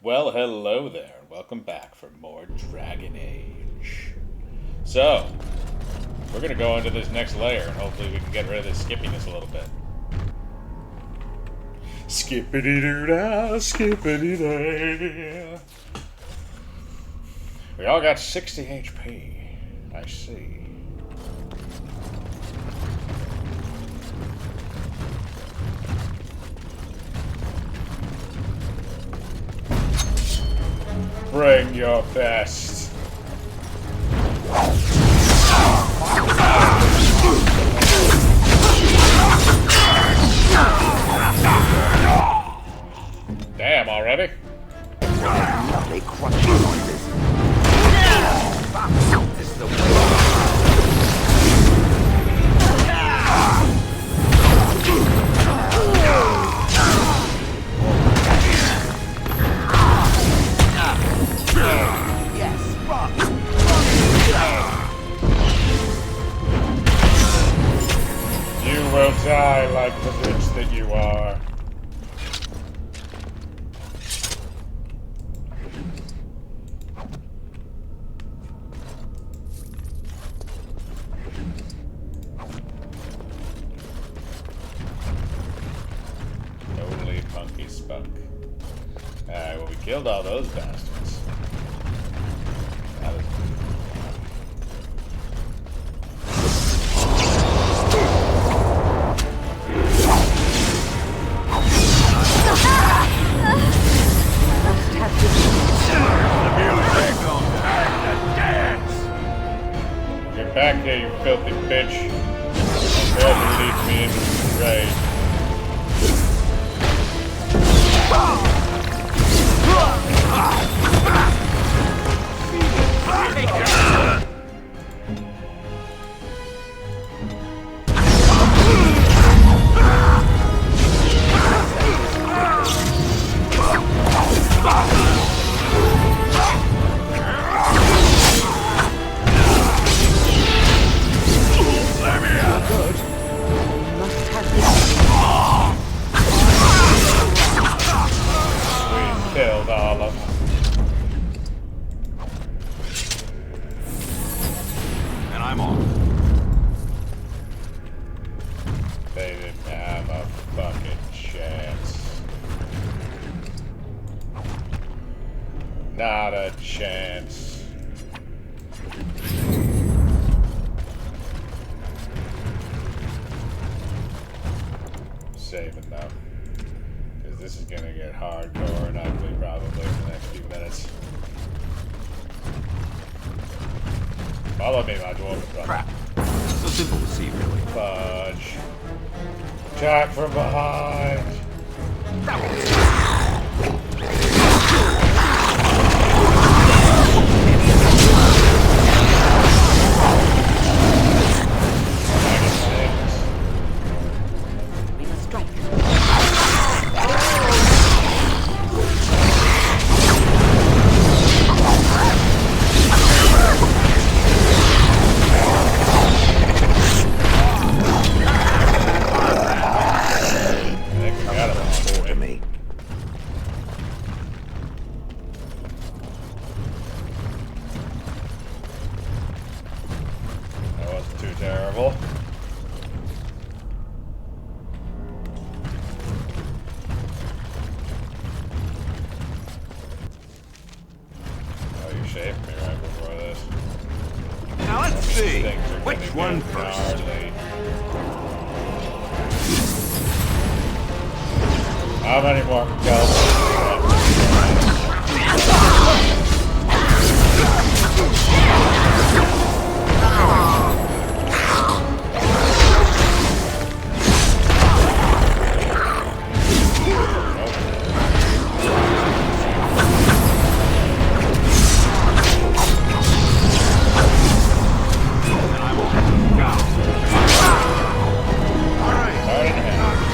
Well, hello there. Welcome back for more Dragon Age. So, we're going to go into this next layer, and hopefully we can get rid of this skippiness a little bit. Skippity-doo-dah, skippity-day. We all got 60 HP. I see. Bring your best. Damn, already? Lovely crunchy noises. This is the way. Yes, rock. You will die like the bitch that you are. Totally funky spunk. Alright, well we killed all those bastards. That was Get back here, you filthy bitch. Don't dare to lead me into this rage. Killed all of them. And I'm off. They didn't have a fucking chance. Not a chance. Saving them. Because this is gonna get hardcore and ugly probably in the next few minutes. Follow me, my dwarven brother. Crap. So simple to see, really. Fudge. Attack from behind. We must strike. That wasn't too terrible. Oh, you shaved me right before this. Now let's see. Things are Which gonna one get first? gnarly. How many more kills? Start in hand.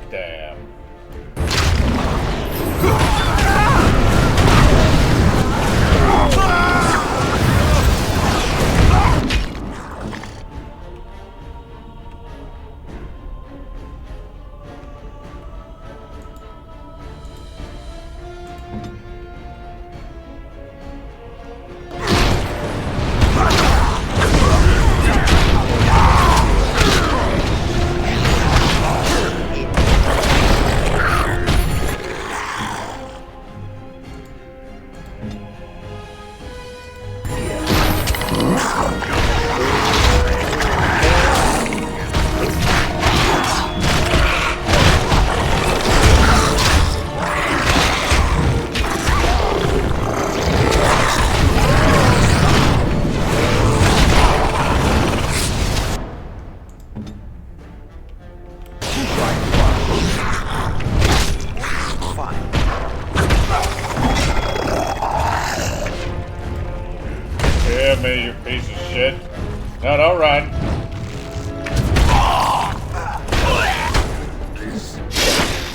Damn. Damn me, you piece of shit. No, don't run.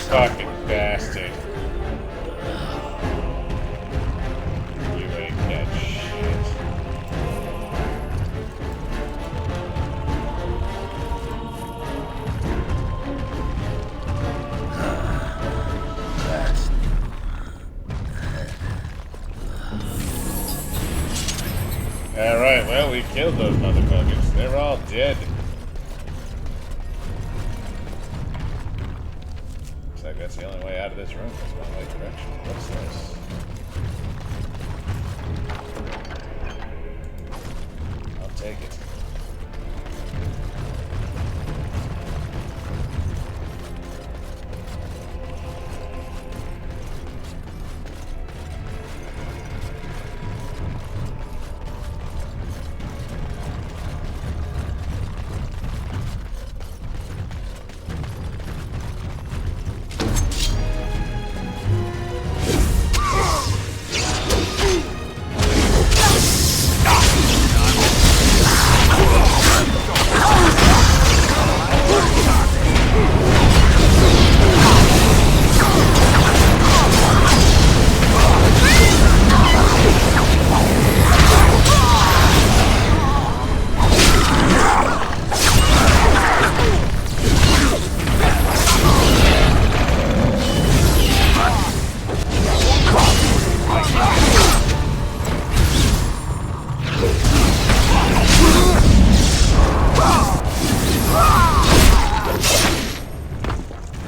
Fucking bastard. You ain't got shit. Alright, well, we killed those motherfuckers. They're all dead. Looks like that's the only way out of this room. It's one way direction. What's this? I'll take it.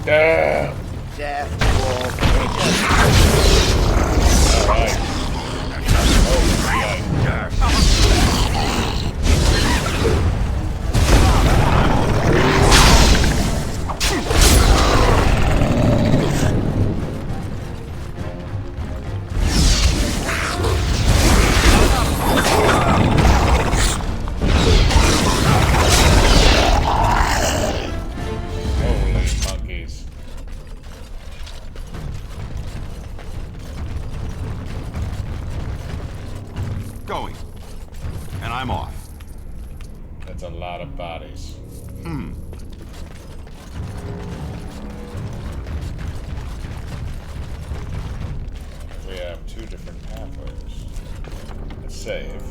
Damn! Death will Alright. Holy monkeys. Going. And I'm off. That's a lot of bodies. We have two different pathways. Let's save.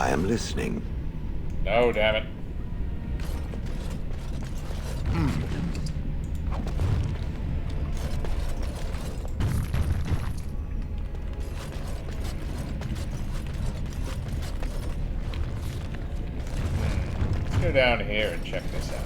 I am listening. No, damn it. Let's go down here and check this out.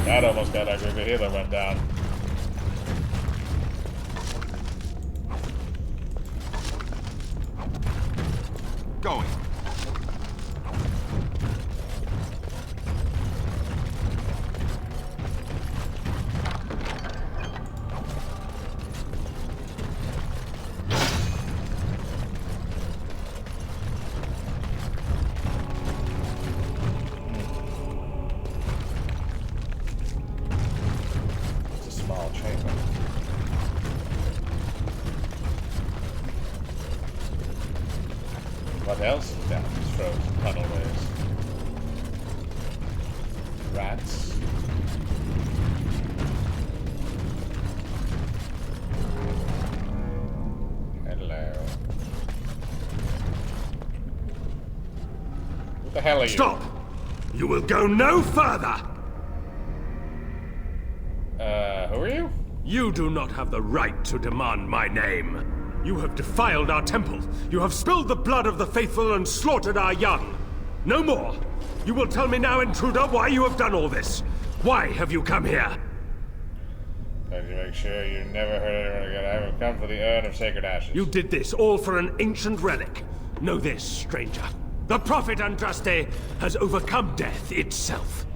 That almost got ugly, but healer went down. Going. It's a small chamber. What else is down these frozen tunnelways? Rats. Hello. What the hell are you? Stop! You will go no further! Who are you? You do not have the right to demand my name. You have defiled our temple. You have spilled the blood of the faithful and slaughtered our young. No more. You will tell me now, intruder, why you have done all this. Why have you come here? Trying to make sure you never heard anyone again. I have come for the urn of sacred ashes. You did this all for an ancient relic. Know this, stranger. The prophet Andraste has overcome death itself,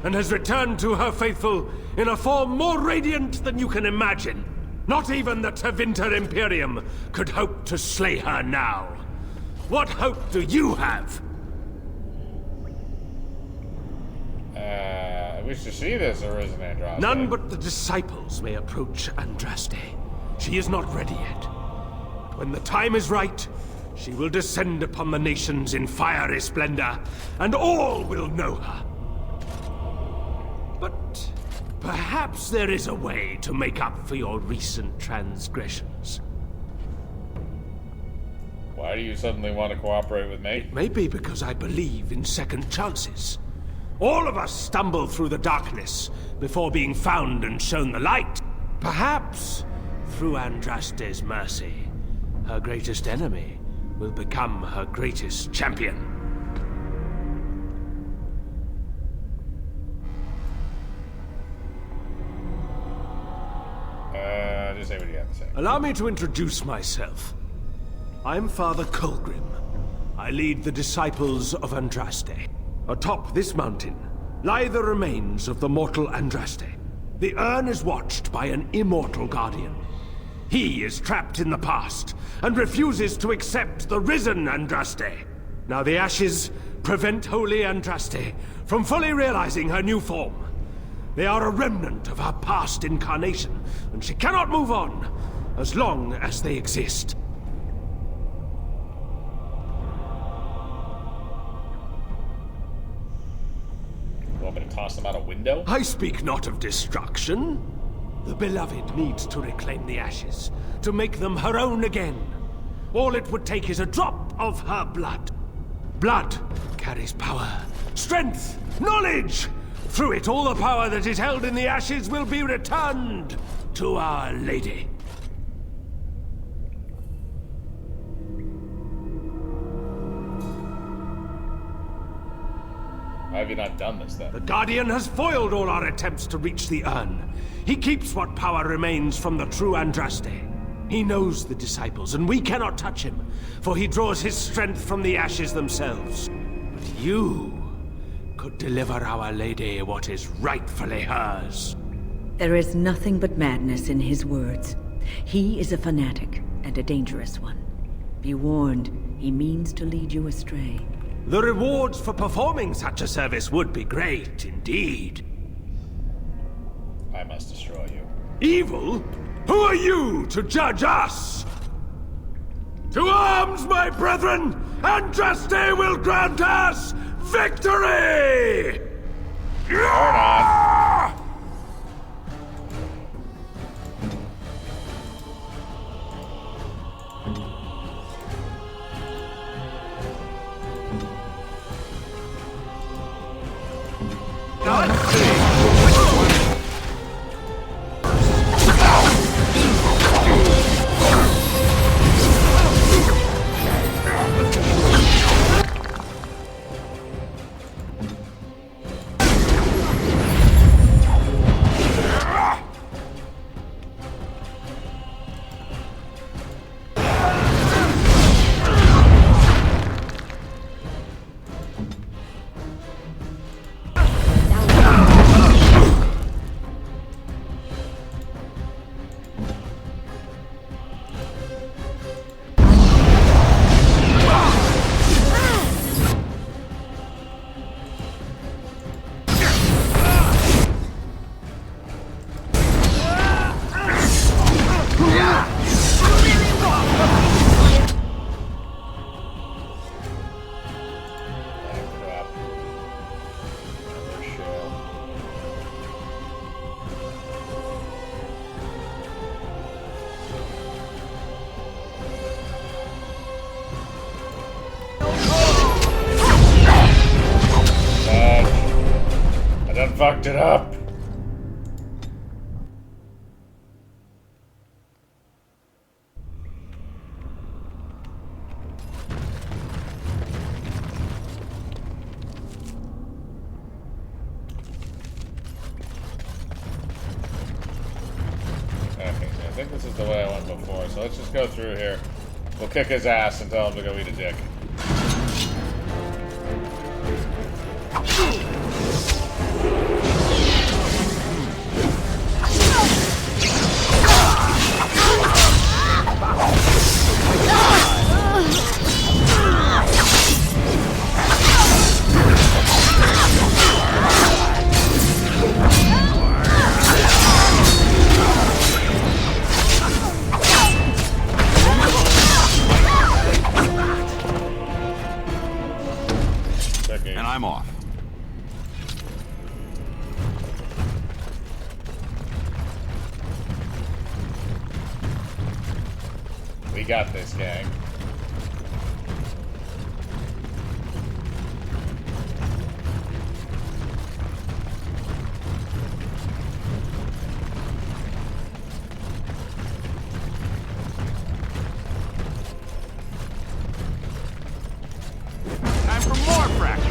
and has returned to her faithful in a form more radiant than you can imagine. Not even the Tevinter Imperium could hope to slay her now. What hope do you have? I wish to see this arisen Andraste. None but the disciples may approach Andraste. She is not ready yet. But when the time is right, she will descend upon the nations in fiery splendor, and all will know her. But perhaps there is a way to make up for your recent transgressions. Why do you suddenly want to cooperate with me? It may be because I believe in second chances. All of us stumble through the darkness before being found and shown the light. Perhaps, through Andraste's mercy, her greatest enemy will become her greatest champion. Just say what you have to say. Allow me to introduce myself. I'm Father Colgrim. I lead the disciples of Andraste. Atop this mountain lie the remains of the mortal Andraste. The urn is watched by an immortal guardian. He is trapped in the past and refuses to accept the risen Andraste. Now the ashes prevent Holy Andraste from fully realizing her new form. They are a remnant of her past incarnation, and she cannot move on as long as they exist. You want me to toss them out a window? I speak not of destruction. The beloved needs to reclaim the ashes, to make them her own again. All it would take is a drop of her blood. Blood carries power, strength, knowledge! Through it, all the power that is held in the ashes will be returned to Our Lady. have you not done this then? The Guardian has foiled all our attempts to reach the urn. He keeps what power remains from the true Andraste. He knows the disciples, and we cannot touch him, for he draws his strength from the ashes themselves. But you could deliver Our Lady what is rightfully hers. There is nothing but madness in his words. He is a fanatic, and a dangerous one. Be warned, he means to lead you astray. The rewards for performing such a service would be great, indeed. I must destroy you. Evil? Who are you to judge us? To arms, my brethren! Andraste will grant us victory! Or not. Fucked it up. Okay, so I think this is the way I went before, so let's just go through here. We'll kick his ass and tell him to go eat a dick. And I'm off. We got this, gang. Time for more practice.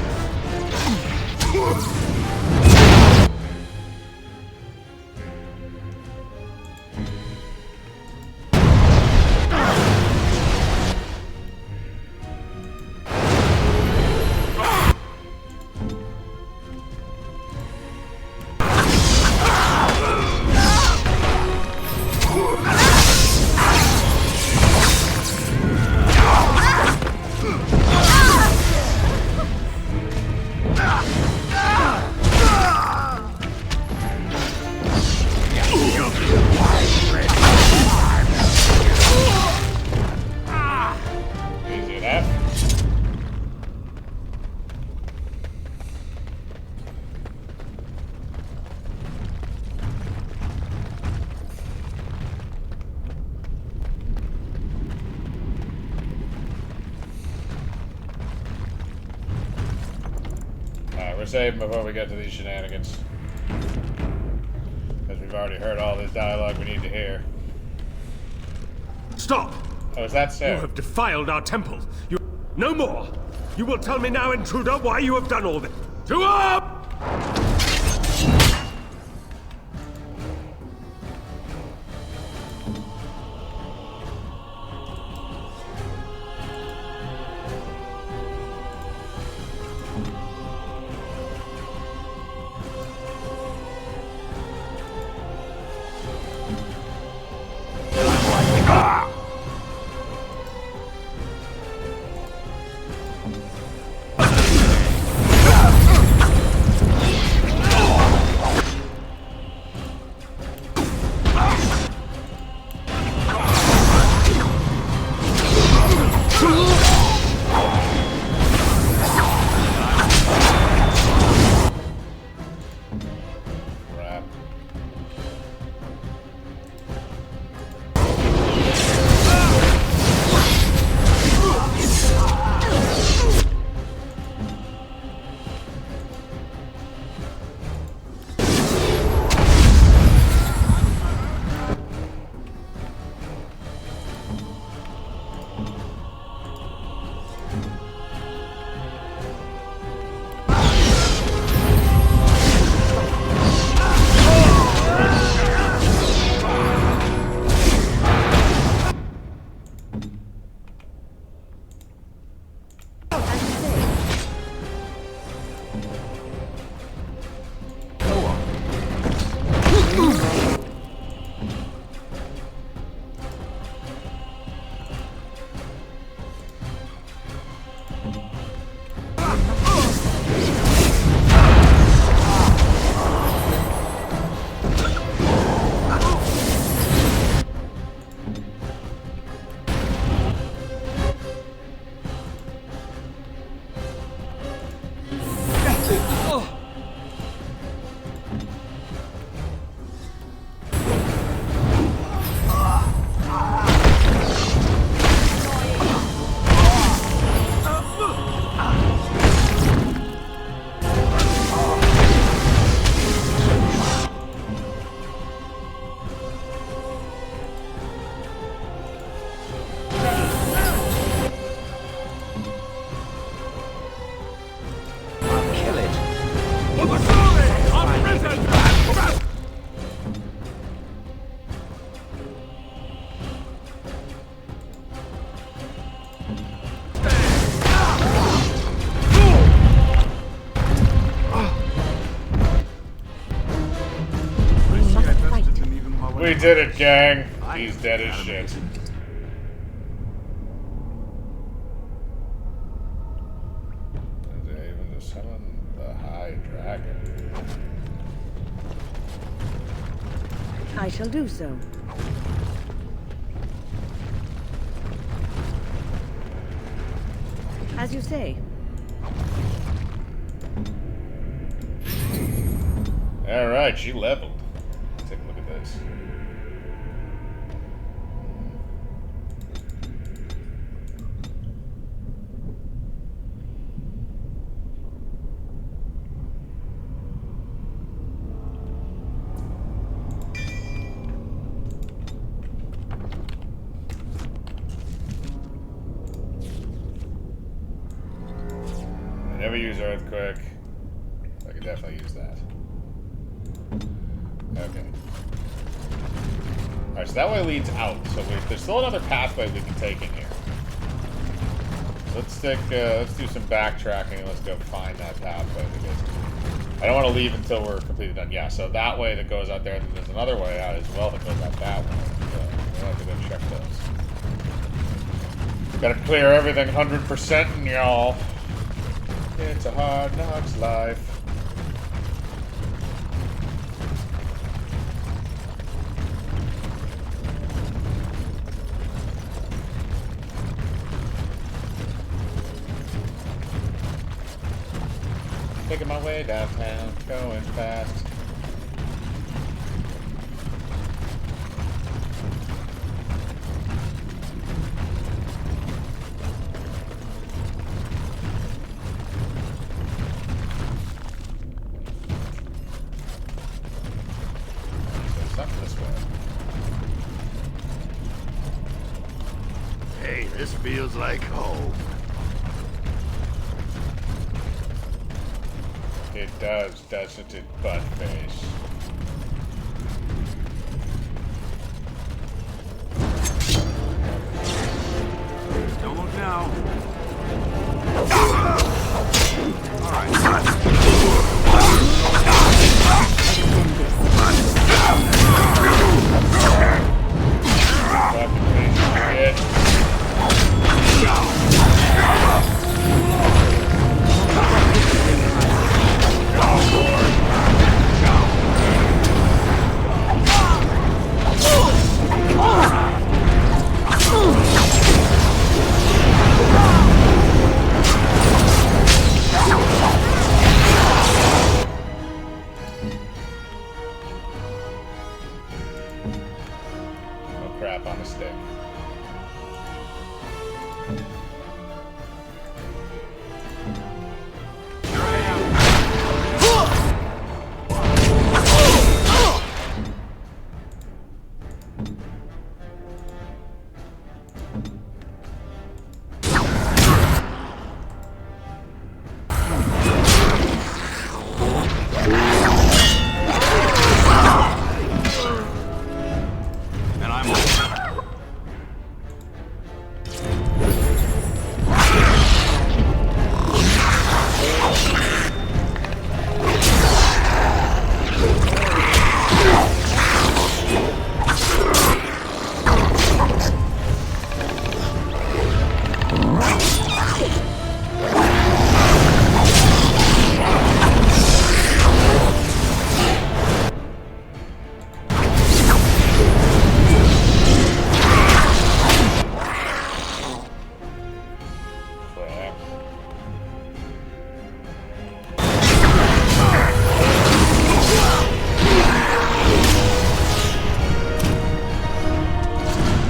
Easy enough. Alright, we're saving before we get to these shenanigans. Because we've already heard all this dialogue we need to hear. Stop! Oh, is that so? You have defiled our temple. You... No more! You will tell me now, intruder, why you have done all this. To up! Crap. We did it, gang. He's dead as shit. Is it able to summon the High Dragon? I shall do so. As you say. Alright, she leveled. Take a look at this. I never use Earthquake. I could definitely use that. Okay. Alright, so that way leads out. So there's still another pathway we can take in here. So let's do some backtracking and let's go find that pathway because I don't want to leave until we're completely done. Yeah, so that way that goes out there, and there's another way out as well that goes out that way. So we'll have to go check those. Gotta clear everything 100%, y'all. It's a hard knocks life. Taking my way downtown, going fast. There's something this way. Hey, this feels like home. It does, doesn't it, buttface? Don't look now. Crap on a stick. And I'm off.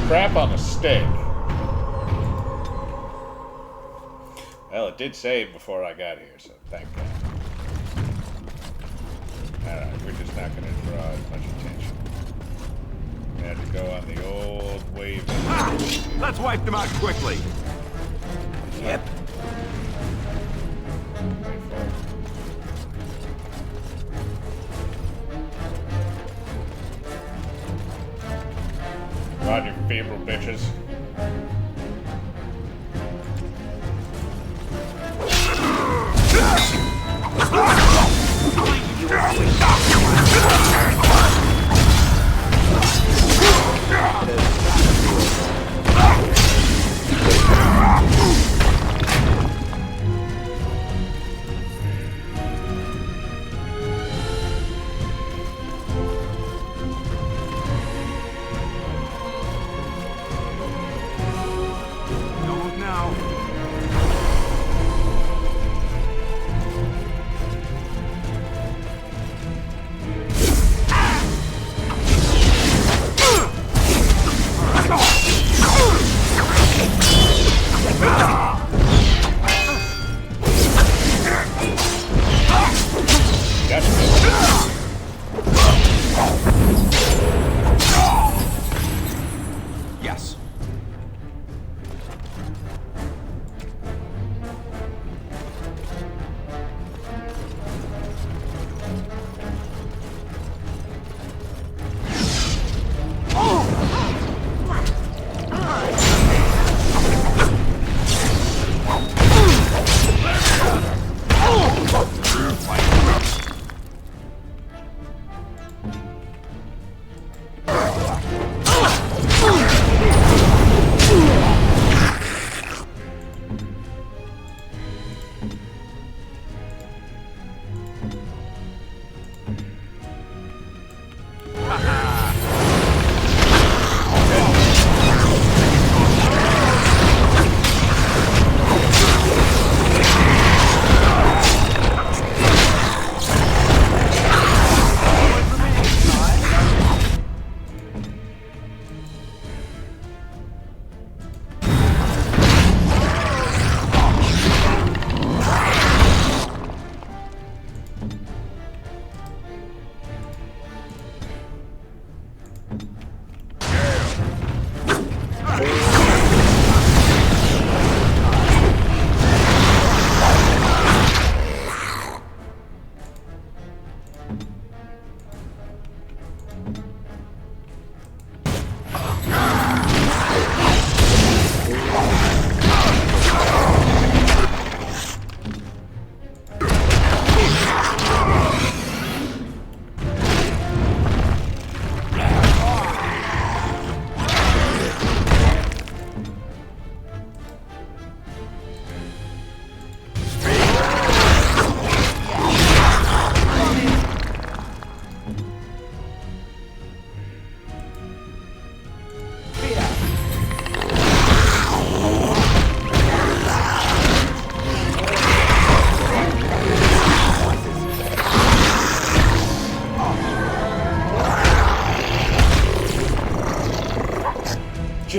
Crap on a stick. Well, it did save before I got here, so thank God. Alright, we're just not going to draw as much attention. We had to go on the old wave. Let's wipe them out quickly. Yep. On your feeble bitches. Don't look now. Yes.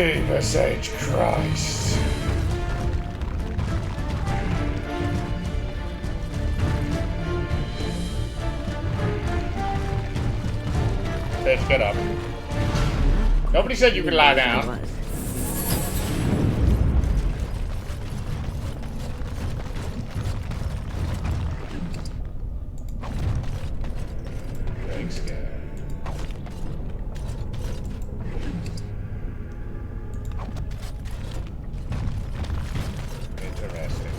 Jesus H. Christ. Bitch, get up. Nobody said you could lie down. Thanks, guy. Interesting.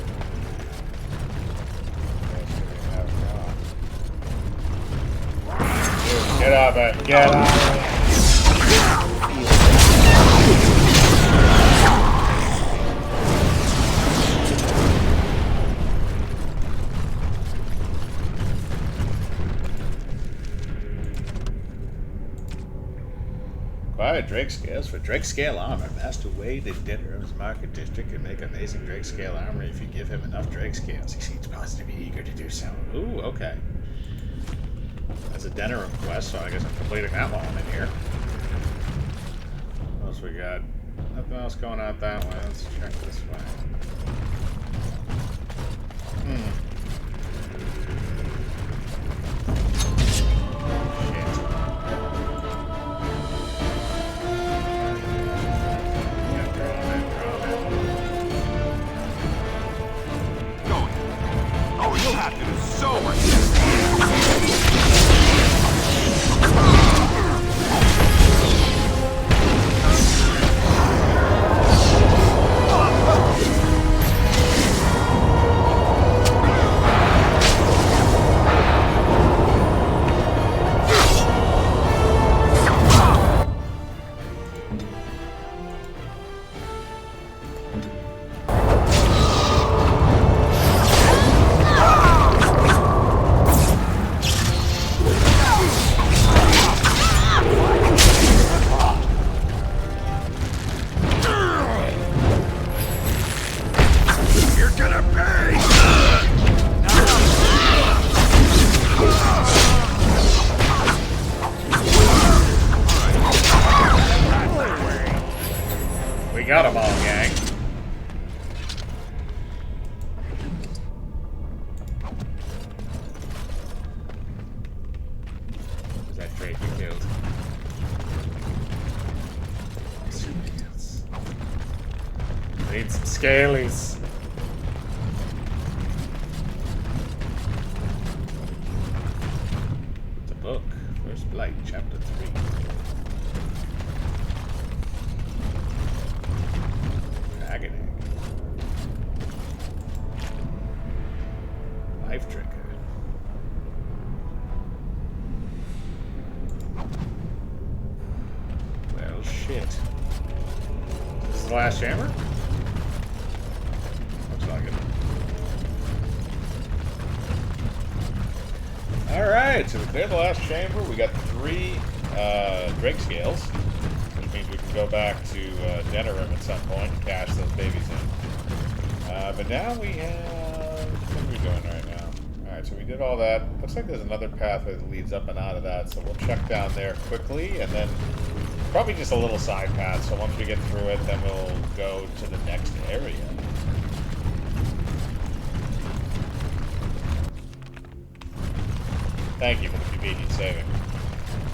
Get up, man. Get up. Buy Drake scales for Drake scale armor. Master Wade in Denham's Market District can make amazing Drake scale armor if you give him enough Drake scales. He seems positively eager to do so. Ooh, okay. That's a Denham quest, so I guess I'm completing that while I'm in here. What else we got? Nothing else going out that way. Let's check this way. We got them all, gang. Was that Drake you killed? Need some scalies. It's a book. First Blight, Chapter 3. Agony. Life trigger. Well, shit. This is the last chamber? Looks like it. Alright, so we cleared the last chamber. We got 3 Drake scales, which means we can go back to Denerim at some point and cash those babies in. But now we have... What are we doing right now? Alright, so we did all that. Looks like there's another pathway that leads up and out of that, so we'll check down there quickly, and then probably just a little side path, so once we get through it, then we'll go to the next area. Thank you for the convenient saving.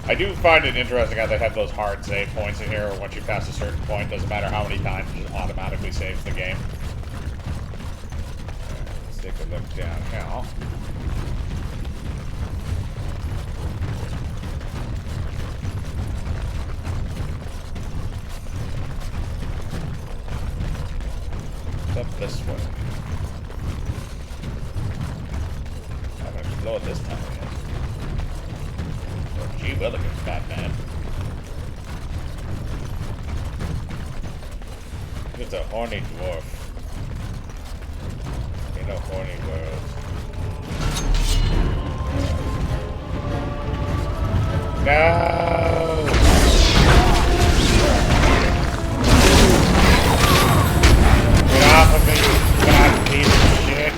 I do find it interesting how they have those hard save points in here, where once you pass a certain point, doesn't matter how many times, it just automatically saves the game. Let's take a look down now. It's up this way. I'm gonna explode this time again. Gee Willikers, Batman. It's a horny dwarf. In a horny world. No! Get off of me, you fat piece of shit!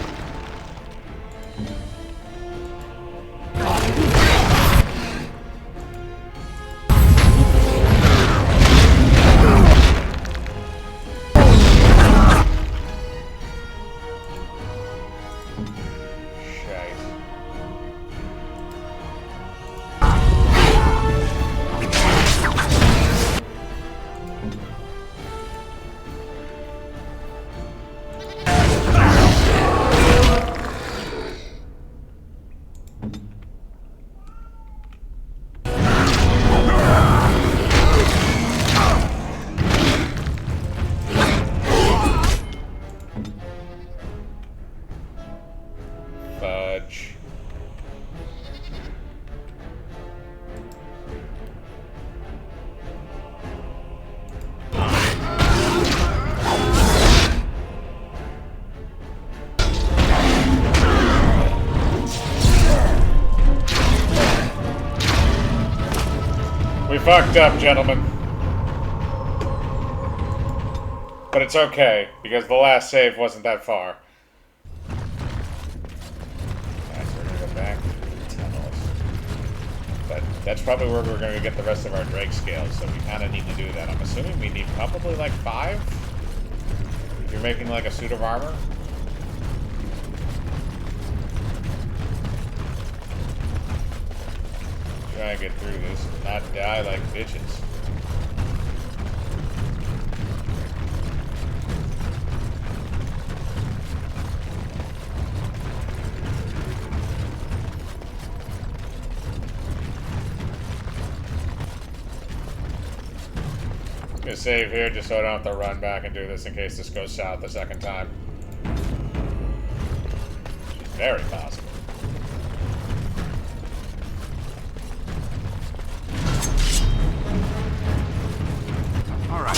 fucked up, gentlemen. But it's okay, because the last save wasn't that far. Alright, so we're gonna go back to the tunnels. But that's probably where we're gonna get the rest of our Drake scales, so we kinda need to do that. I'm assuming we need probably like 5? If you're making like a suit of armor? Try to get through this and not die like bitches. I'm gonna save here just so I don't have to run back and do this in case this goes south the second time. Which is very possible. All right.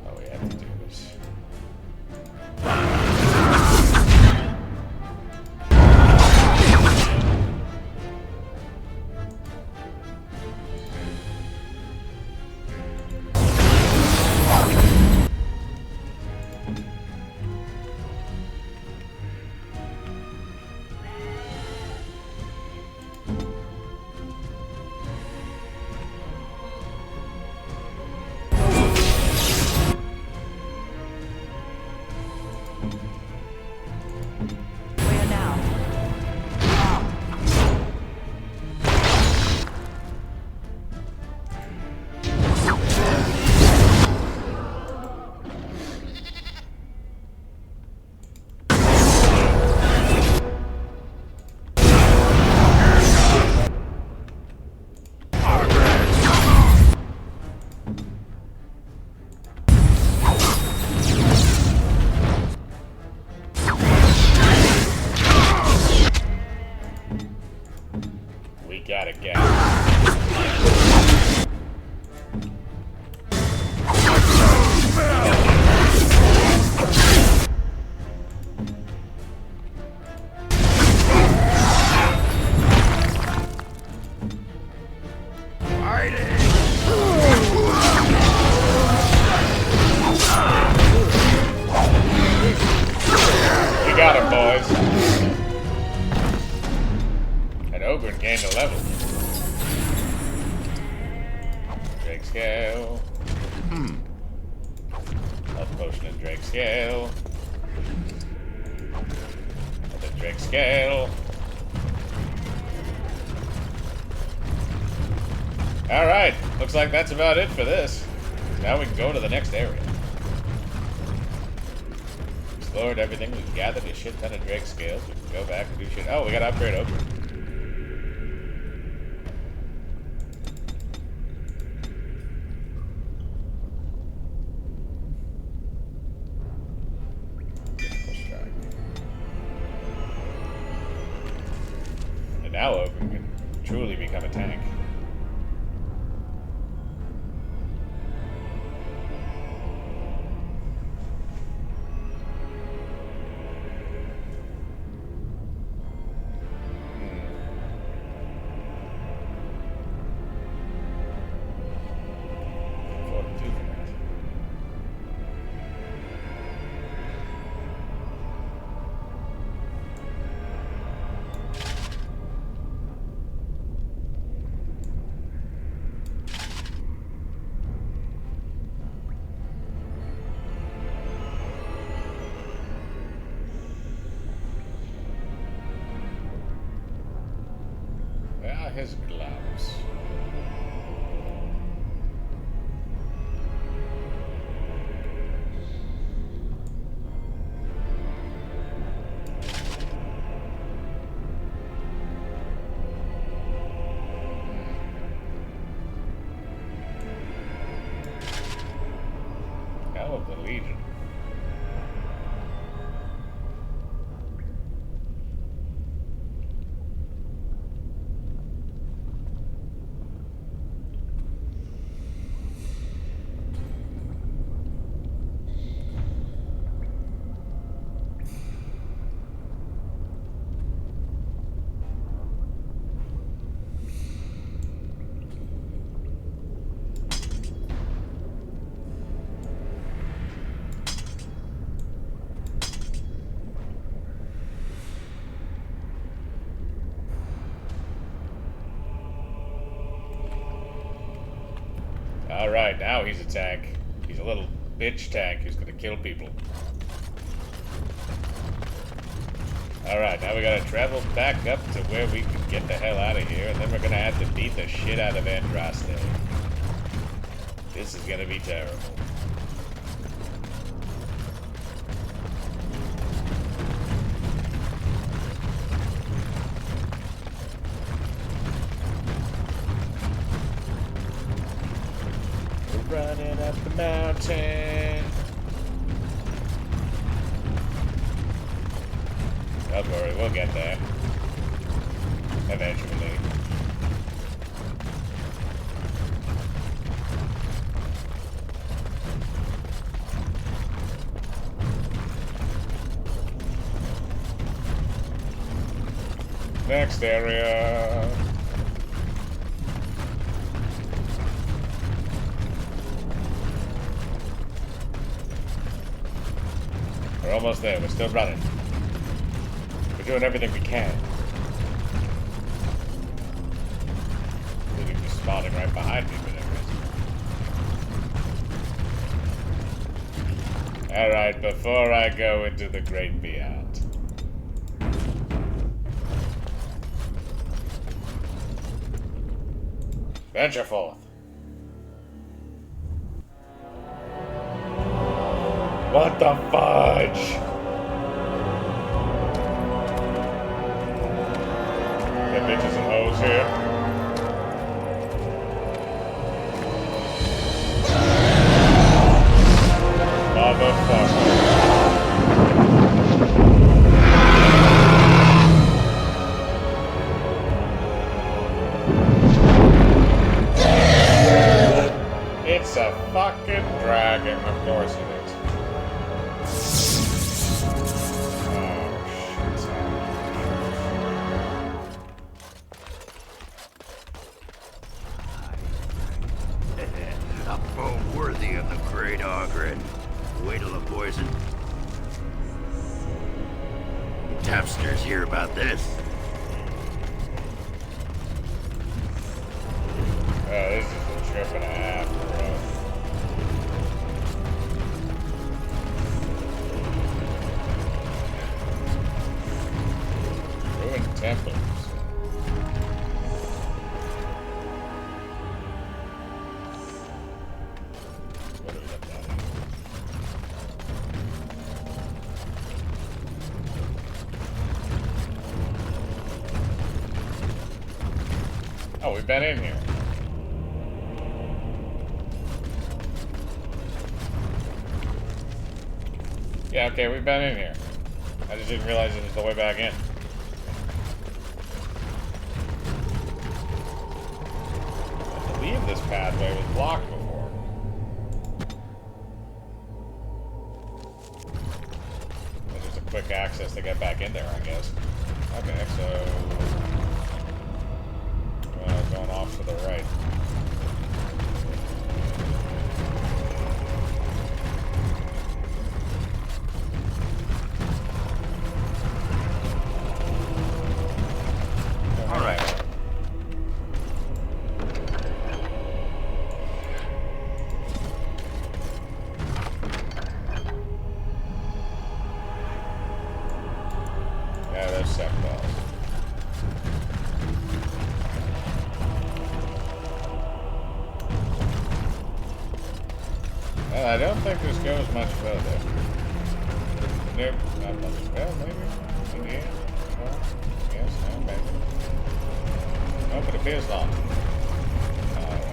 Oh, we have to do this. Where now? We gotta get. You got him, boys. And Ogren gained a level. Drake scale. Health potion and Drake scale. Another Drake scale. Alright, looks like that's about it for this. Now we can go to the next area. Explored everything, we've gathered a shit ton of Drake scales. We can go back and do shit. Oh, we gotta upgrade Ogre. And now Ogre can truly become a tank. His gloves. Hell of the Legion. Alright, now he's a tank. He's a little bitch tank who's gonna kill people. Alright, now we gotta travel back up to where we can get the hell out of here, and then we're gonna have to beat the shit out of Andraste. This is gonna be terrible. We're running up the mountain. Don't worry, we'll get there. Eventually. Next area. We're almost there. We're still running. We're doing everything we can. Including just spawning right behind me, but anyways. Alright, before I go into the great beyond. Venture forth. What the fudge? Got bitches and hoes here. Motherfucker. It's a fucking dragon. Of course it is. A foe worthy of the great Ogren. Wait till the poison. Tapsters hear about this. This is a trip and a half, bro. Ruined temples. What do we got down here? Oh, we've been in here. Yeah, okay, we've been in here. I just didn't realize it was the way back in. I believe this pathway was blocked before. There's just a quick access to get back in there, I guess. Okay, so... going off to the right. I don't think this goes much further. Nope, not much. Well, maybe. Yeah. Well, yes, no, maybe. Nope, it appears not. Alright.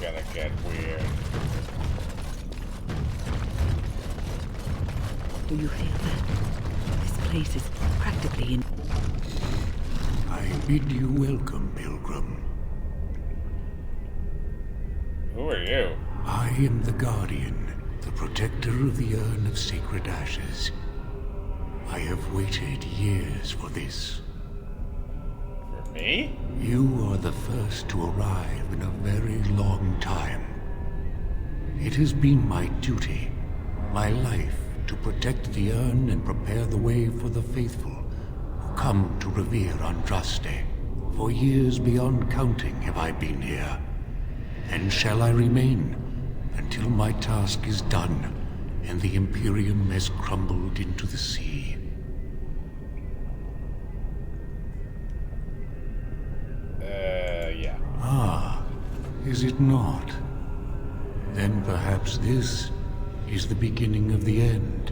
Gonna get weird. Do you feel that? This place is practically in... I bid you welcome, Pilgrim. Who are you? I am the Guardian, the protector of the Urn of Sacred Ashes. I have waited years for this. For me? You are the first to arrive in a very long time. It has been my duty, my life, to protect the urn and prepare the way for the faithful who come to revere Andraste. For years beyond counting have I been here, and shall I remain until my task is done and the Imperium has crumbled into the sea. Yeah. Ah, is it not? Then perhaps this is the beginning of the end.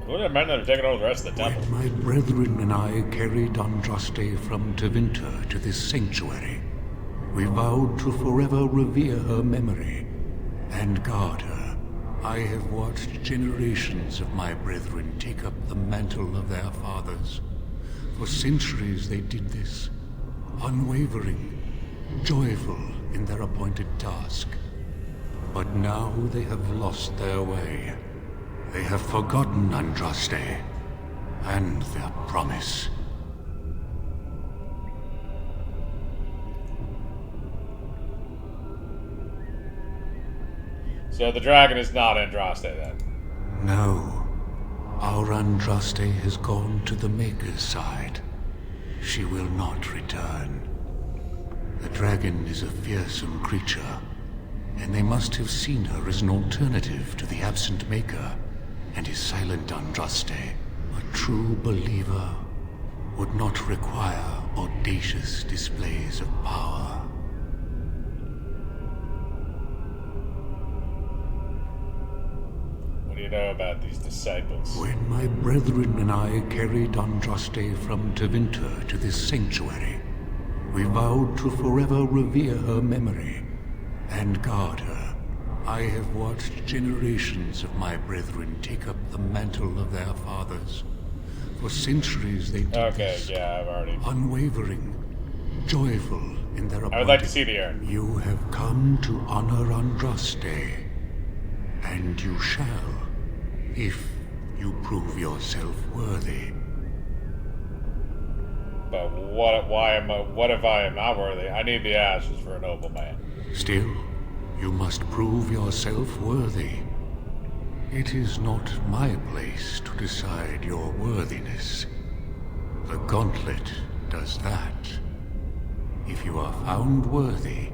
Who would have meant that have taken over the rest of the temple? When my brethren and I carried Andraste from Tevinter to this sanctuary, we vowed to forever revere her memory and guard her. I have watched generations of my brethren take up the mantle of their fathers. For centuries they did this, unwavering, joyful in their appointed task. But now they have lost their way. They have forgotten Andraste and their promise. So the dragon is not Andraste then? No. Our Andraste has gone to the Maker's side. She will not return. The dragon is a fearsome creature, and they must have seen her as an alternative to the absent Maker and his silent Andraste. A true believer would not require audacious displays of power. What do you know about these disciples? When my brethren and I carried Andraste from Tevinter to this sanctuary, we vowed to forever revere her memory and guard her. I have watched generations of my brethren take up the mantle of their fathers. For centuries they did this. Yeah, I've already... Unwavering, joyful in their appointed... I would like to see the urn. You have come to honor Andraste, and you shall, if you prove yourself worthy. But what if I am not worthy? I need the ashes for a noble man. Still, you must prove yourself worthy. It is not my place to decide your worthiness. The gauntlet does that. If you are found worthy,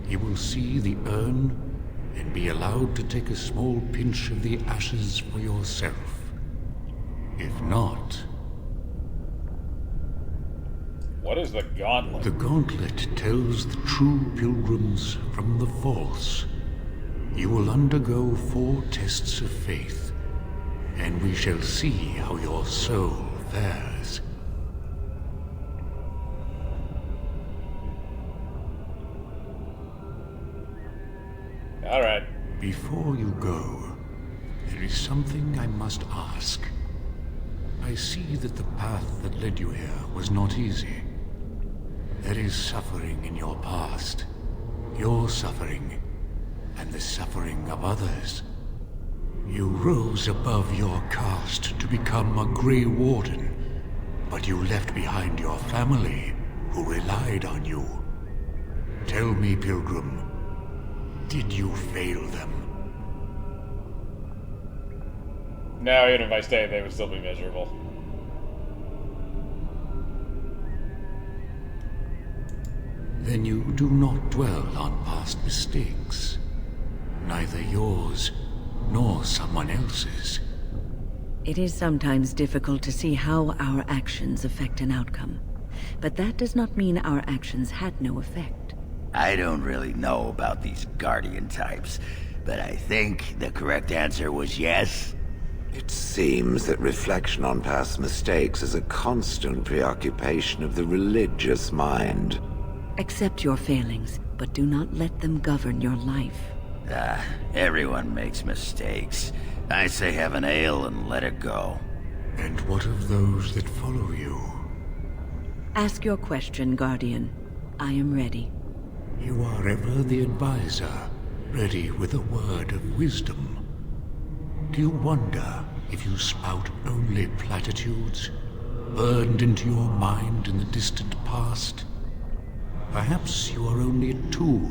you will see the urn and be allowed to take a small pinch of the ashes for yourself. If not... What is the gauntlet? The gauntlet tells the true pilgrims from the false. You will undergo 4 tests of faith, and we shall see how your soul fares. All right. Before you go, there is something I must ask. I see that the path that led you here was not easy. There is suffering in your past. Your suffering, and the suffering of others. You rose above your caste to become a Grey Warden, but you left behind your family, who relied on you. Tell me, Pilgrim, did you fail them? No, even if I stayed, they would still be miserable. Then you do not dwell on past mistakes. Neither yours, nor someone else's. It is sometimes difficult to see how our actions affect an outcome. But that does not mean our actions had no effect. I don't really know about these Guardian types, but I think the correct answer was yes. It seems that reflection on past mistakes is a constant preoccupation of the religious mind. Accept your failings, but do not let them govern your life. Everyone makes mistakes. I say have an ale and let it go. And what of those that follow you? Ask your question, Guardian. I am ready. You are ever the advisor, ready with a word of wisdom. Do you wonder if you spout only platitudes, burned into your mind in the distant past? Perhaps you are only a tool,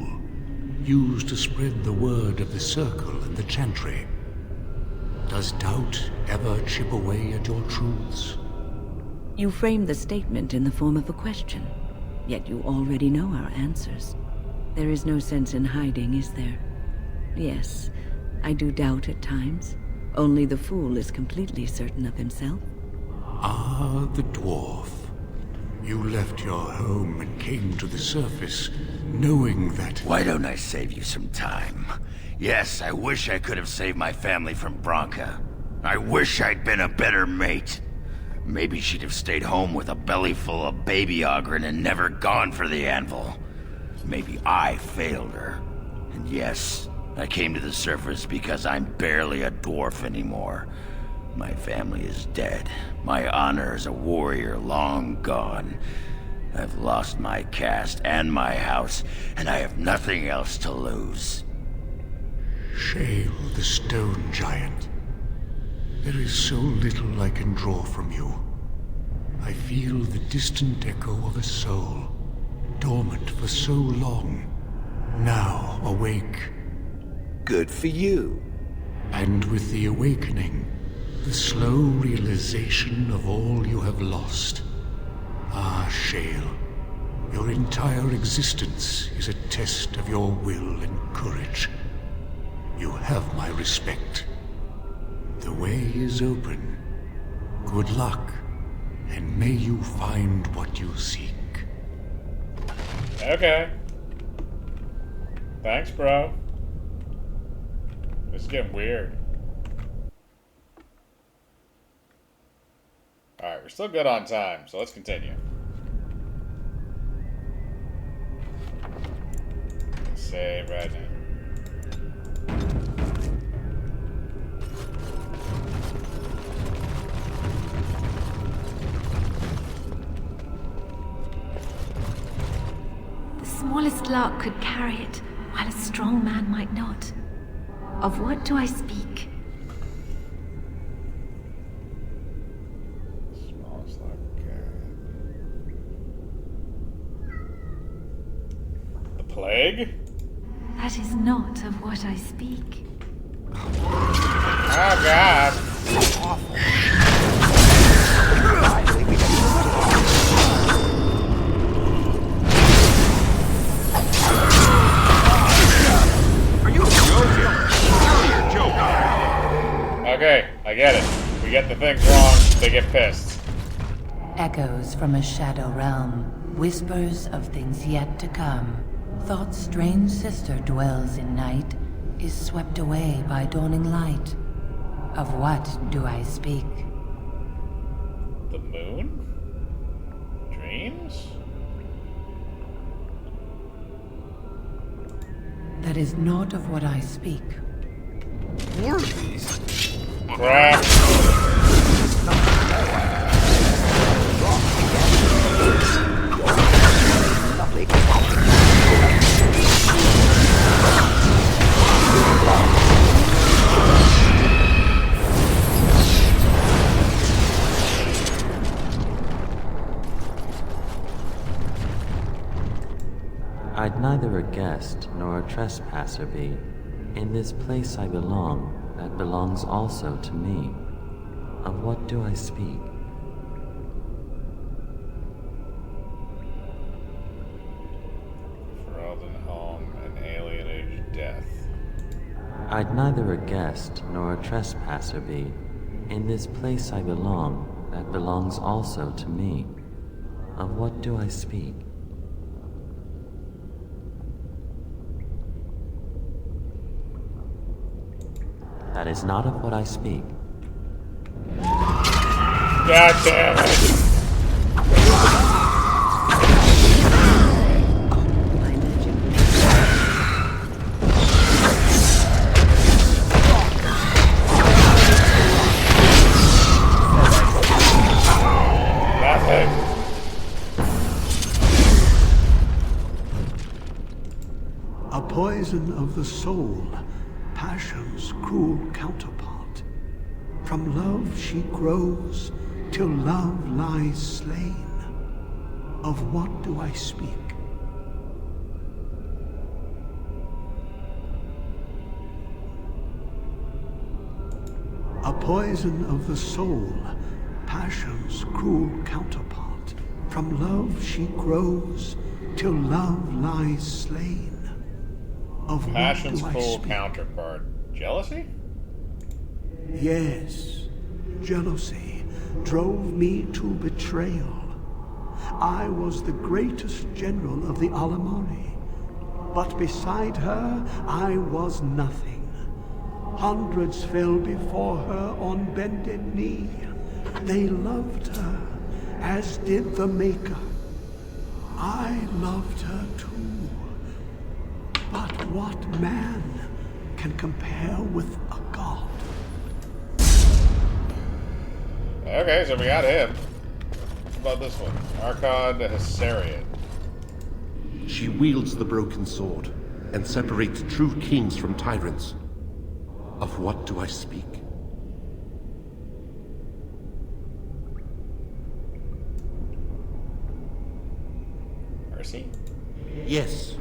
used to spread the word of the circle and the chantry. Does doubt ever chip away at your truths? You frame the statement in the form of a question, yet you already know our answers. There is no sense in hiding, is there? Yes, I do doubt at times. Only the fool is completely certain of himself. Ah, the dwarf. You left your home and came to the surface, knowing that... Why don't I save you some time? Yes, I wish I could have saved my family from Bronca. I wish I'd been a better mate. Maybe she'd have stayed home with a belly full of baby Ogren and never gone for the anvil. Maybe I failed her. And yes, I came to the surface because I'm barely a dwarf anymore. My family is dead. My honor as a warrior long gone. I've lost my caste and my house, and I have nothing else to lose. Shale, the stone giant. There is so little I can draw from you. I feel the distant echo of a soul, dormant for so long, now awake. Good for you. And with the awakening, the slow realization of all you have lost. Ah, Shale, your entire existence is a test of your will and courage. You have my respect. The way is open. Good luck, and may you find what you seek. Okay. Thanks, bro. This is getting weird. Alright, we're still good on time, so let's continue. Save right now. The smallest lark could carry it, while a strong man might not. Of what do I speak? Smallest like the plague? That is not of what I speak. Oh god. Okay, I get it. We get the things wrong, they get pissed. Echoes from a shadow realm, whispers of things yet to come. Thought's strange sister dwells in night, is swept away by dawning light. Of what do I speak? The moon? Dreams? That is not of what I speak. More of these. Crap. I'd neither a guest nor a trespasser be. In this place I belong, that belongs also to me. Of what do I speak? Ferelden home and alienage death. I'd neither a guest nor a trespasser be. In this place I belong, that belongs also to me. Of what do I speak? That is not of what I speak. God damn it! Nothing. A poison of the soul, passion's cruel counterpart. From love she grows, till love lies slain. Of what do I speak? A poison of the soul, passion's cruel counterpart. From love she grows, till love lies slain. Of Passion's what do I cruel speak? counterpart. Jealousy? Yes, jealousy drove me to betrayal. I was the greatest general of the Alamari, but beside her I was nothing. Hundreds fell before her on bended knee. They loved her, as did the Maker. I loved her too. But what man can compare with a god? Okay, so we got him. What about this one? Archon Hessarian. She wields the broken sword and separates true kings from tyrants. Of what do I speak? Mercy? Yes,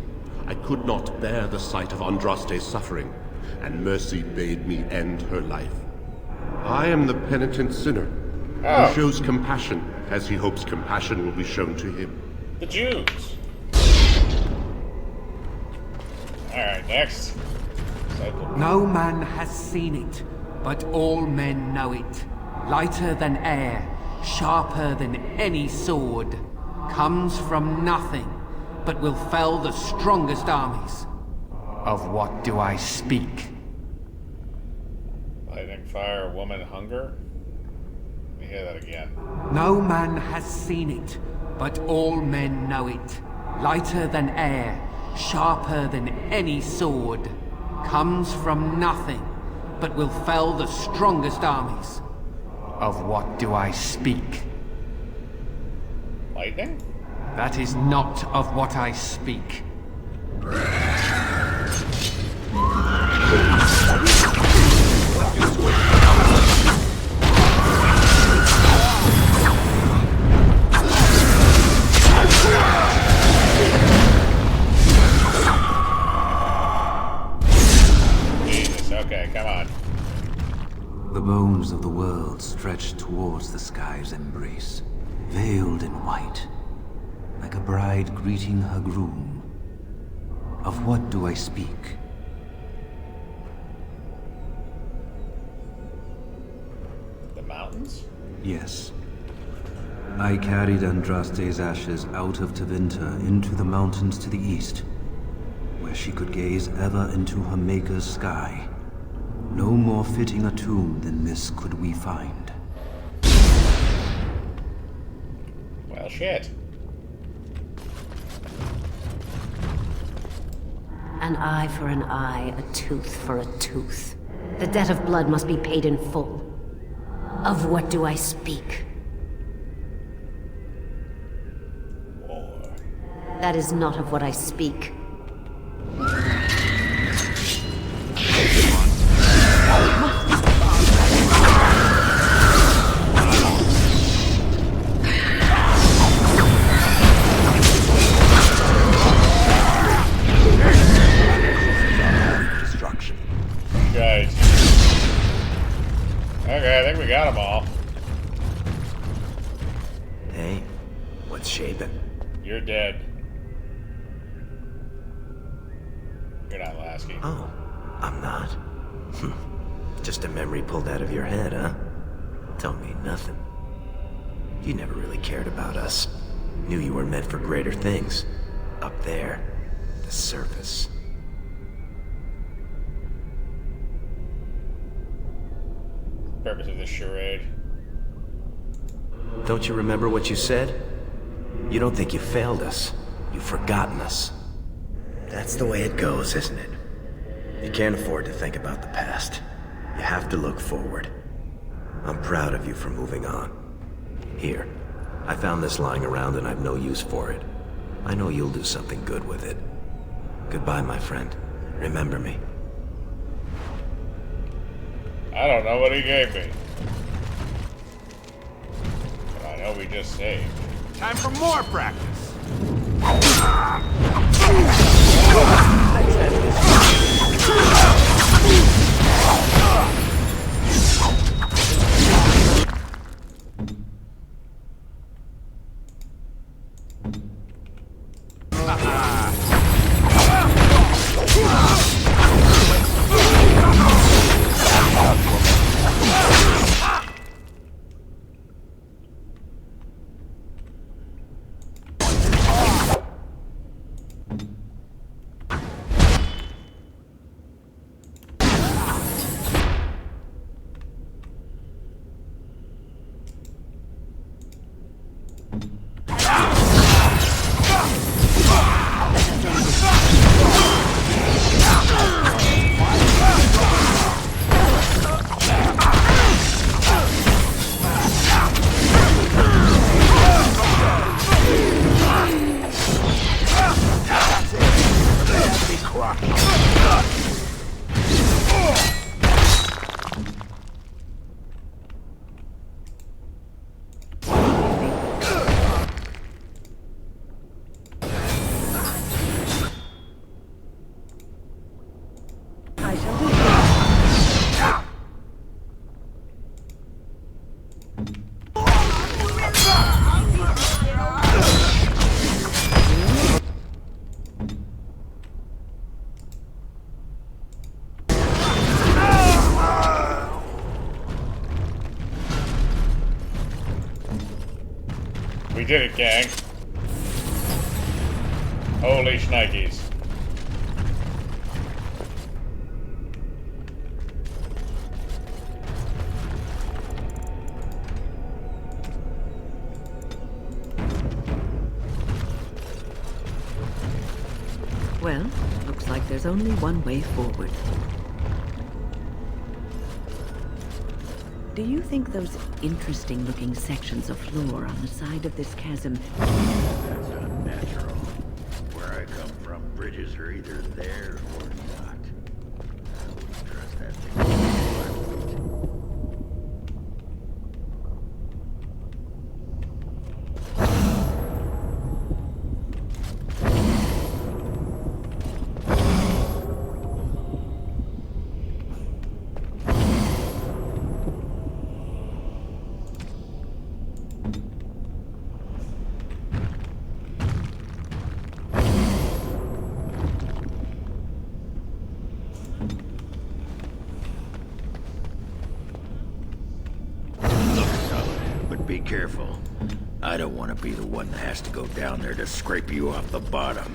I could not bear the sight of Andraste's suffering, and Mercy bade me end her life. I am the penitent sinner who shows compassion as he hopes compassion will be shown to him. The Jews. Alright, next. Disciple. No man has seen it, but all men know it. Lighter than air, sharper than any sword. Comes from nothing, but will fell the strongest armies. Of what do I speak? Lightning, fire, woman, hunger. Let me hear that again. No man has seen it, but all men know it. Lighter than air, sharper than any sword. Comes from nothing, but will fell the strongest armies. Of what do I speak? Lightning? That is not of what I speak. Jesus, okay, come on. The bones of the world stretched towards the sky's embrace, veiled in white, like a bride greeting her groom. Of what do I speak? The mountains? Yes. I carried Andraste's ashes out of Tevinter into the mountains to the east, where she could gaze ever into her Maker's sky. No more fitting a tomb than this could we find. Well, shit. An eye for an eye, a tooth for a tooth. The debt of blood must be paid in full. Of what do I speak? War. That is not of what I speak. Destruction. Right. Okay, I think we got them all. Hey, what's shaping? You're dead. You're not Lasky. Oh, I'm not. Just a memory pulled out of your head, huh? Don't mean nothing. You never really cared about us. Knew you were meant for greater things. Up there, the surface. Purpose of this charade. Don't you remember what you said? You don't think you failed us. You've forgotten us. That's the way it goes, isn't it? You can't afford to think about the past. You have to look forward. I'm proud of you for moving on. Here, I found this lying around and I've no use for it. I know you'll do something good with it. Goodbye, my friend. Remember me. I don't know what he gave me. But I know we just saved. Time for more practice. We did it, gang. Holy shnikes. Well, looks like there's only one way forward. Do you think those interesting-looking sections of floor on the side of this chasm... That's unnatural. Where I come from, bridges are either there or not. I wouldn't trust that thing. Be careful. I don't want to be the one that has to go down there to scrape you off the bottom.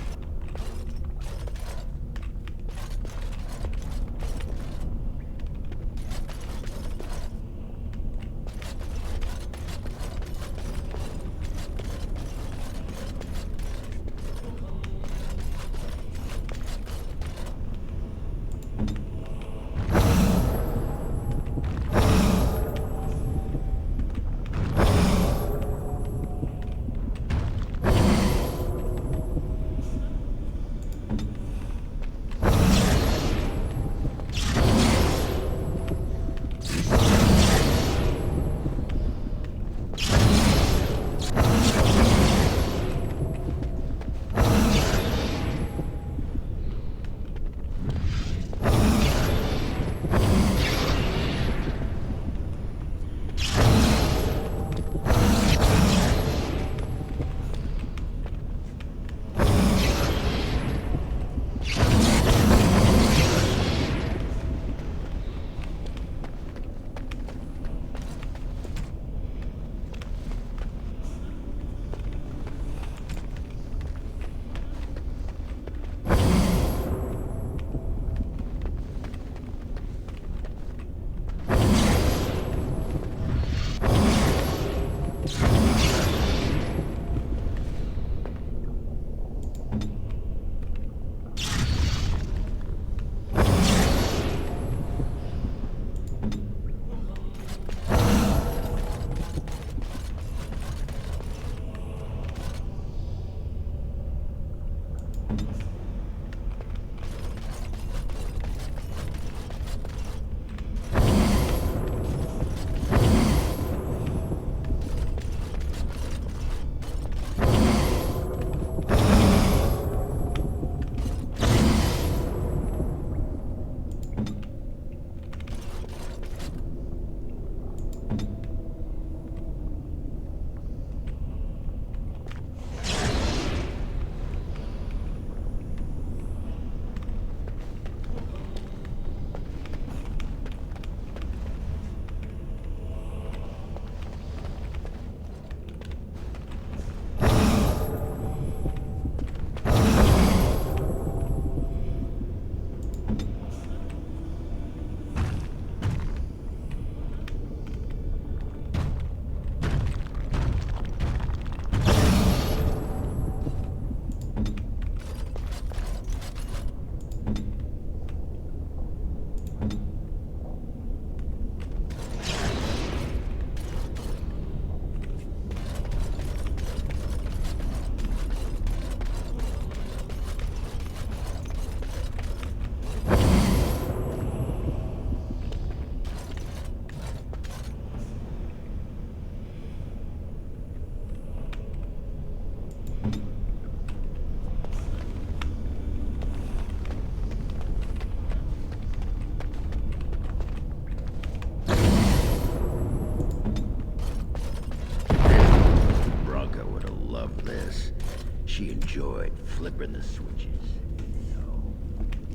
enjoyed flipping the switches.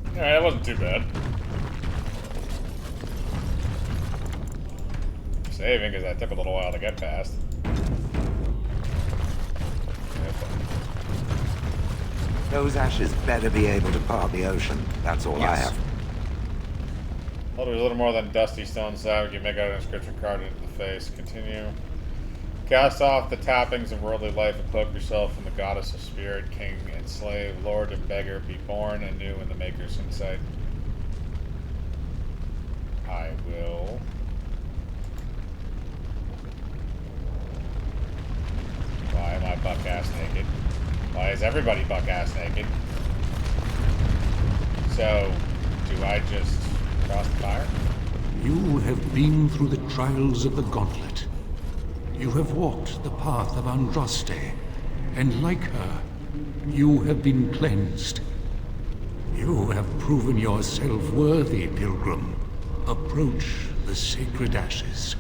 Alright, that wasn't too bad. Saving, because that took a little while to get past. Those ashes better be able to part the ocean. That's all I have. Well, there's a little more than dusty stone side. We can make out an inscription carved into the face. Continue. Cast off the tappings of worldly life and cloak yourself in the goddess of spirit, king and slave, lord and beggar. Be born anew in the Maker's insight. I will. Why am I buck-ass naked? Why is everybody buck-ass naked? So, do I just cross the fire? You have been through the trials of the gauntlet. You have walked the path of Andraste, and like her, you have been cleansed. You have proven yourself worthy, pilgrim. Approach the sacred ashes.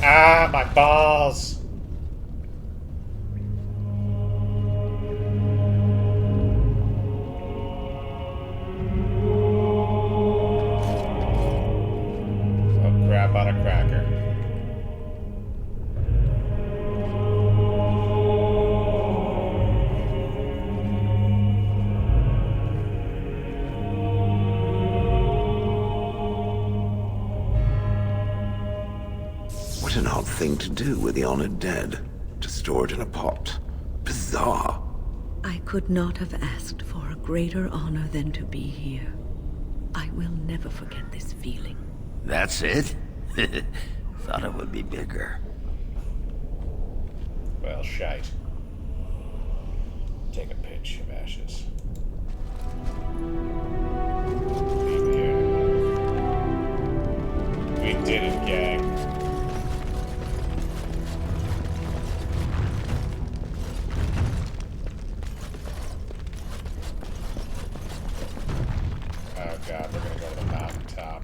Ah, my balls! Oh crap, on a cracker. What an odd thing to do with the honored dead. To store it in a pot. Bizarre. I could not have asked for a greater honor than to be here. I will never forget this feeling. That's it? Thought it would be bigger. Well, shite. Take a pinch of ashes. Leave here. We did it, gang. Oh god, we're gonna go to the mountaintop.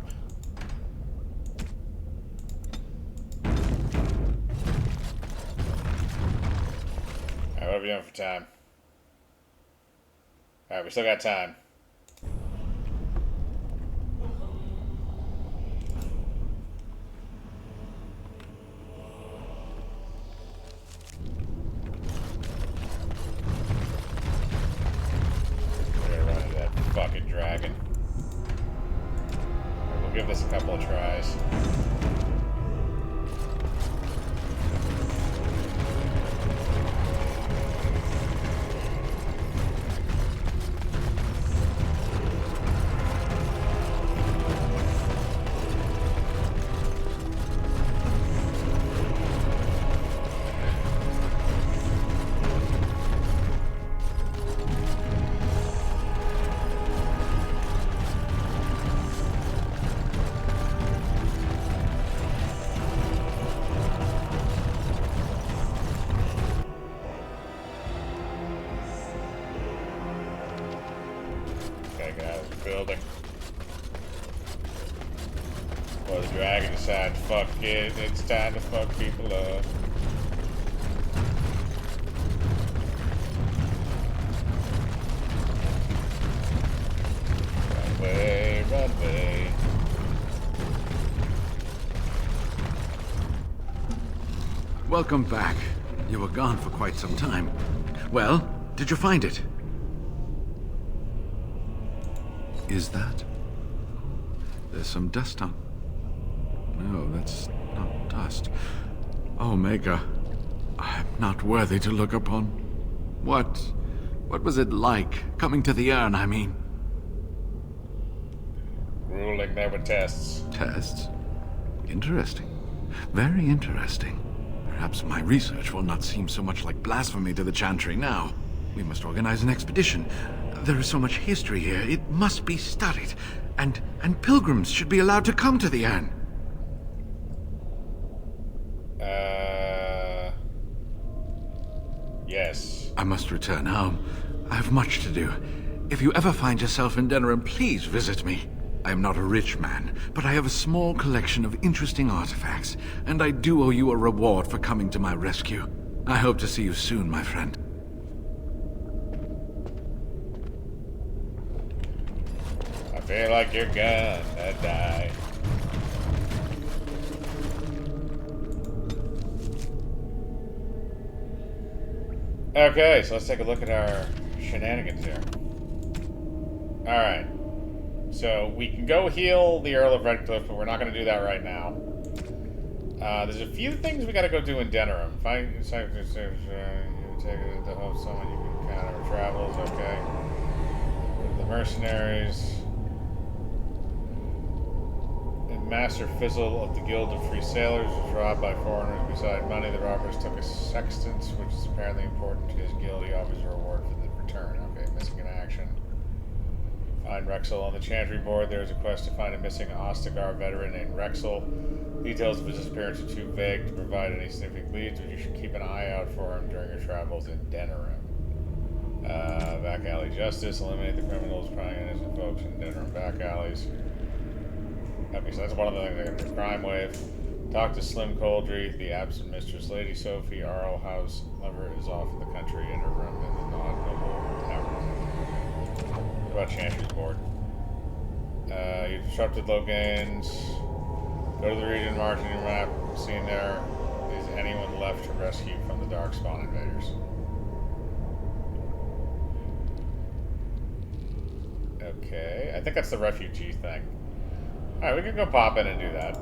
Alright, what are we doing for time? Alright, we still got time. We're gonna run into that fucking dragon. We'll give this a couple of tries. Okay, get out of the building. Well, the dragon decided to fuck it. It's time to fuck people up. Run away, run away. Welcome back. You were gone for quite some time. Well, did you find it? Is that? There's some dust on... No, that's not dust. Omega, I'm not worthy to look upon. What was it like, coming to the urn, I mean? Ruling there were tests. Tests? Interesting. Very interesting. Perhaps my research will not seem so much like blasphemy to the Chantry now. We must organize an expedition. There is so much history here, it must be studied. And pilgrims should be allowed to come to the urn. Yes. I must return home. I have much to do. If you ever find yourself in Denerim, please visit me. I am not a rich man, but I have a small collection of interesting artifacts, and I do owe you a reward for coming to my rescue. I hope to see you soon, my friend. I feel like you're gonna die. Okay, so let's take a look at our shenanigans here. Alright. So we can go heal the Earl of Redcliffe, but we're not going to do that right now. There's a few things we got to go do in Denerim. Find you take it to help someone you can encounter. Travels, okay. The mercenaries. And Master Fizzle of the Guild of Free Sailors was robbed by foreigners. Beside money, the robbers took a sextant, which is apparently important to his guild. He offers a reward for the return. Okay, missing in action. Find Rexel on the Chantry board. There is a quest to find a missing Ostagar veteran named Rexel. Details of his disappearance are too vague to provide any significant leads, but you should keep an eye out for him during your travels in Denerim. Back alley justice. Eliminate the criminals prying innocent folks in Denerim back alleys. Okay, so that's one of the things. The crime wave. Talk to Slim Coldry, the absent mistress, Lady Sophie. Arl House lover is off in the country in her room in the non-noble tavern. What about Chantry's board? You disrupted Loganes. Go to the region marked in your map. Seen there. Is anyone left to rescue from the Darkspawn invaders? Okay, I think that's the refugee thing. Alright, we can go pop in and do that.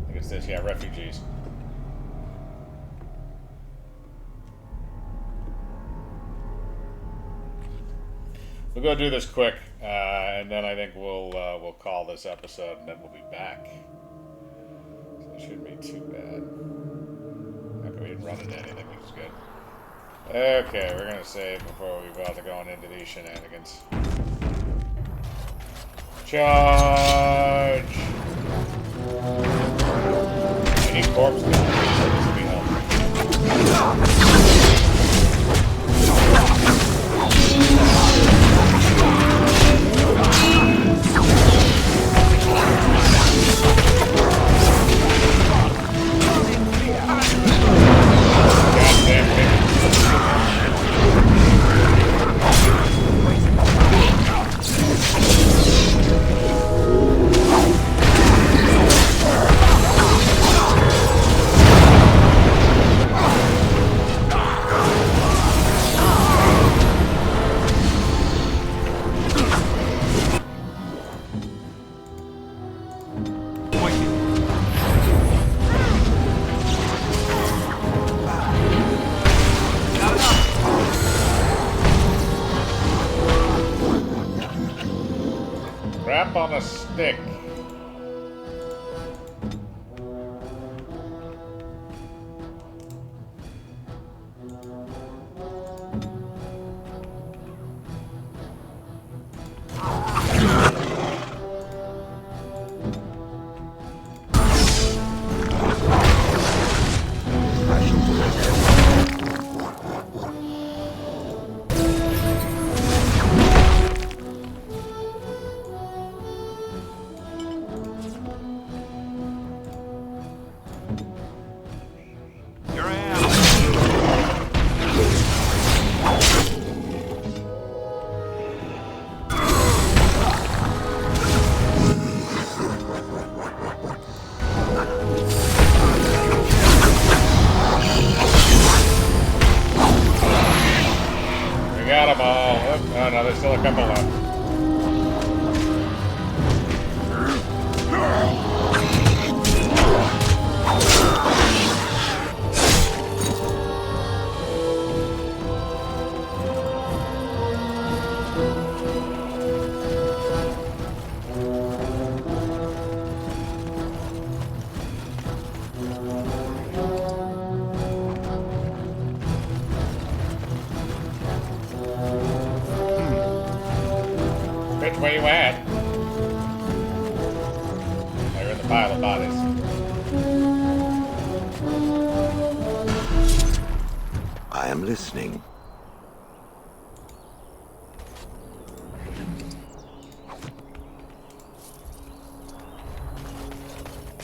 I think it's this, yeah, refugees. We'll go do this quick, and then I think we'll call this episode, and then we'll be back. So it shouldn't be too bad. Okay, we didn't run into anything, which is good. Okay, we're gonna save before we bother going into these shenanigans. Charge! I need corpse guns, so this will be helpful. Crap on a stick. Got them all. Oh no, there's still a couple left. Where you at? Oh, you're in the pile of bodies. I am listening.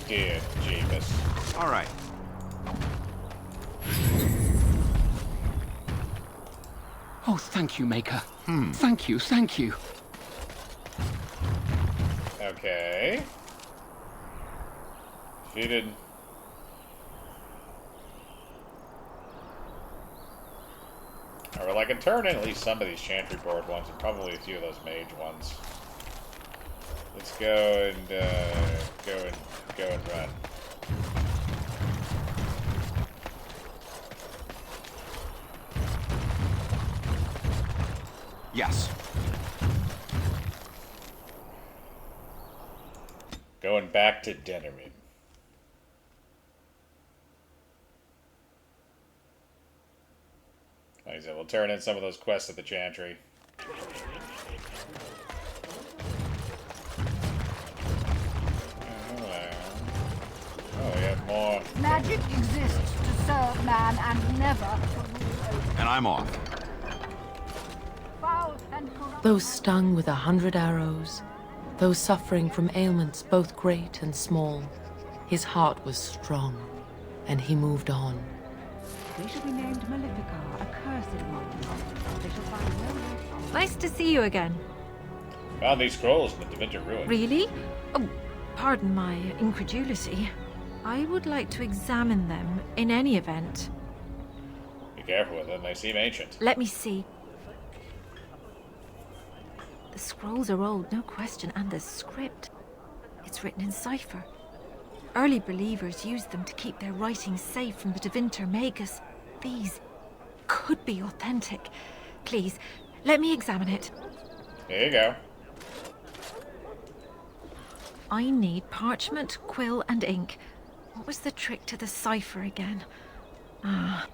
dear Jeebus. All right. Oh, thank you, Maker. Thank you, thank you. Okay. She did. Or well, I can turn in at least some of these chantry board ones, and probably a few of those mage ones. Let's go and go and run. Yes. Going back to Dennerman. Like I said, we'll turn in some of those quests at the Chantry. Oh, we have more. Magic exists to serve man and never to rule over. And I'm off. Foul and corrupt. Those stung with 100 arrows, those suffering from ailments both great and small, his heart was strong, and he moved on. They shall be named Malefica, a cursed one. They shall find no rest. Nice to see you again. Found these scrolls in the Devinter ruin. Really? Oh, pardon my incredulity. I would like to examine them in any event. Be careful with them, they seem ancient. Let me see. The scrolls are old, no question, and the script. It's written in cipher. Early believers used them to keep their writings safe from the Devinter Magus. These could be authentic. Please, let me examine it. Here you go. I need parchment, quill, and ink. What was the trick to the cipher again? Ah.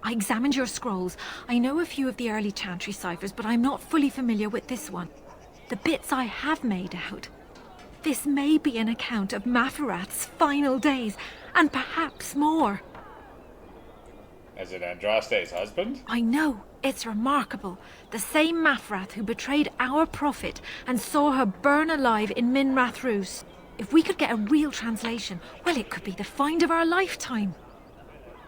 I examined your scrolls. I know a few of the early Chantry ciphers, but I'm not fully familiar with this one. The bits I have made out. This may be an account of Maferath's final days, and perhaps more. Is it Andraste's husband? I know. It's remarkable. The same Maferath who betrayed our prophet and saw her burn alive in Minrath Rus. If we could get a real translation, well, it could be the find of our lifetime.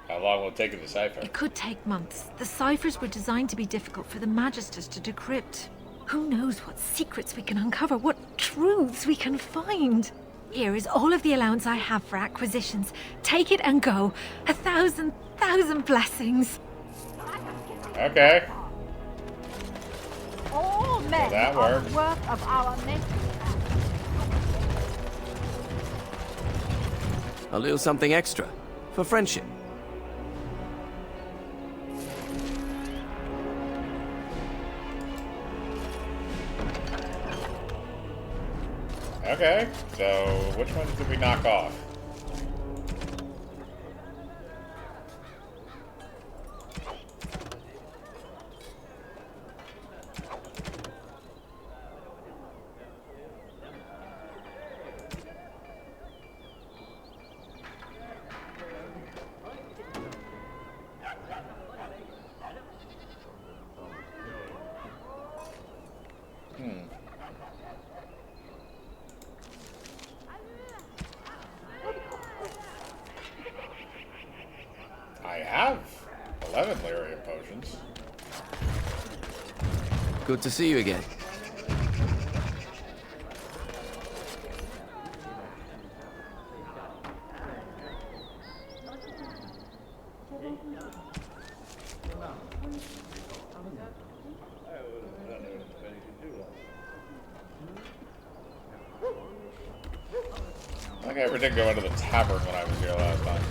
How long will it take to decipher? It could take months. The ciphers were designed to be difficult for the Magisters to decrypt. Who knows what secrets we can uncover, what truths we can find. Here is all of the allowance I have for acquisitions. Take it and go. 1,000 blessings. Okay. All men that are works. the work of our mental. I'll do something extra. For friendship. Okay, so which ones did we knock off? I have 11 Lyrium potions. Good to see you again. I think I ever did go into the tavern when I was here last time.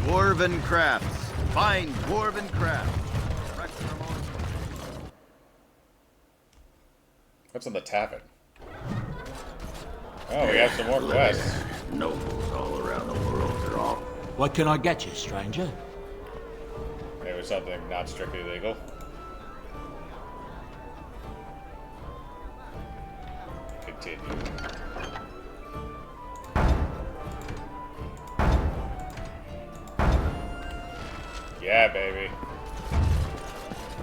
Dwarven crafts. Fine dwarven crafts. What's in the tavern? Oh, we have some more quests. Nobles all around the world are all. What can I get you, stranger? Maybe something not strictly legal. Continue. Yeah, baby.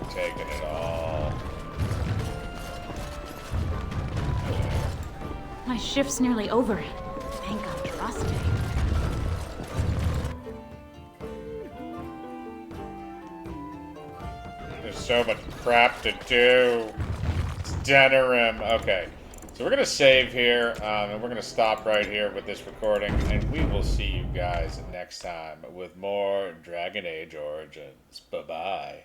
Taking it all. My shift's nearly over. Thank Andraste. There's so much crap to do. It's Denerim. Okay. So we're going to save here, and we're going to stop right here with this recording, and we will see you guys next time with more Dragon Age Origins. Bye-bye.